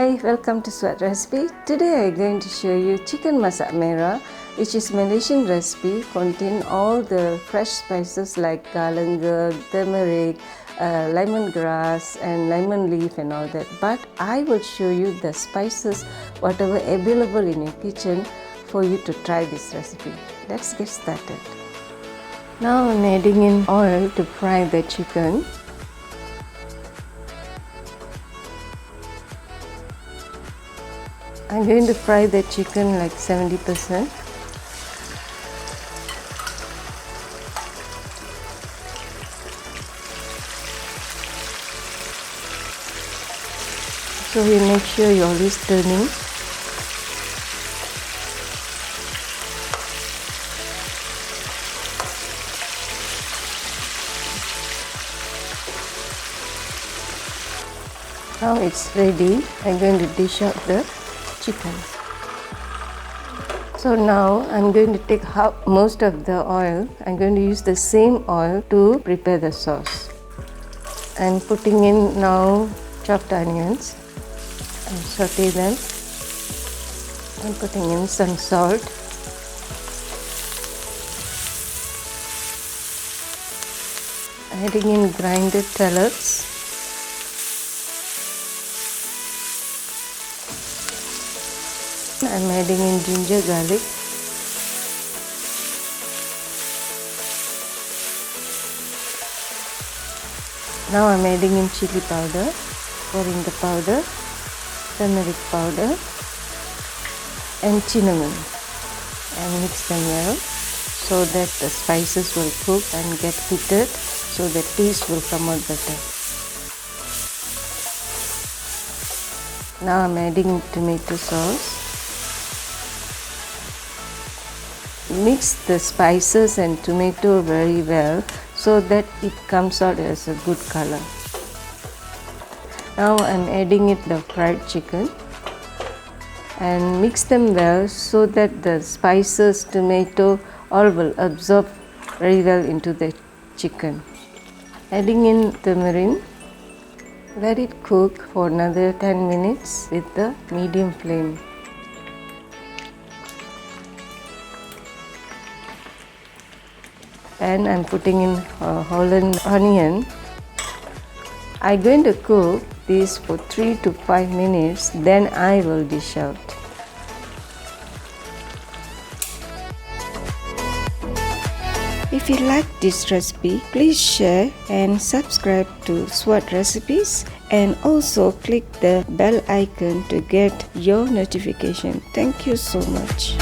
Hi, welcome to Sevat recipe. Today I'm going to show you chicken masak merah, which is Malaysian recipe, contain all the fresh spices like galangal, turmeric, lemongrass and lemon leaf and all that. But I will show you the spices whatever available in your kitchen for you to try this recipe. Let's get started. Now I'm adding in oil to fry the chicken. I'm going to fry the chicken like 70%. So you make sure you're always turning. Now it's ready. I'm going to dish out the chicken. So now I'm going to take most of the oil. I'm going to use the same oil to prepare the sauce. I'm putting in now chopped onions and saute them. I'm putting in some salt. Adding in grinded shallots. I'm adding in ginger garlic. Now I'm adding in chili powder, coriander powder, turmeric powder and cinnamon, and mix them well so that the spices will cook and get heated so the taste will come out better. Now I'm adding tomato sauce. Mix the spices and tomato very well so that it comes out as a good color. Now I'm adding it the fried chicken and mix them well so that the spices, tomato all will absorb very well into the chicken. Adding in tumerind. Let it cook for another 10 minutes with the medium flame. And I'm putting in holland onion. I'm going to cook this for 3 to 5 minutes, then I will dish out. If you like this recipe, please share and subscribe to Sevat recipes and also click the bell icon to get your notification. Thank you so much.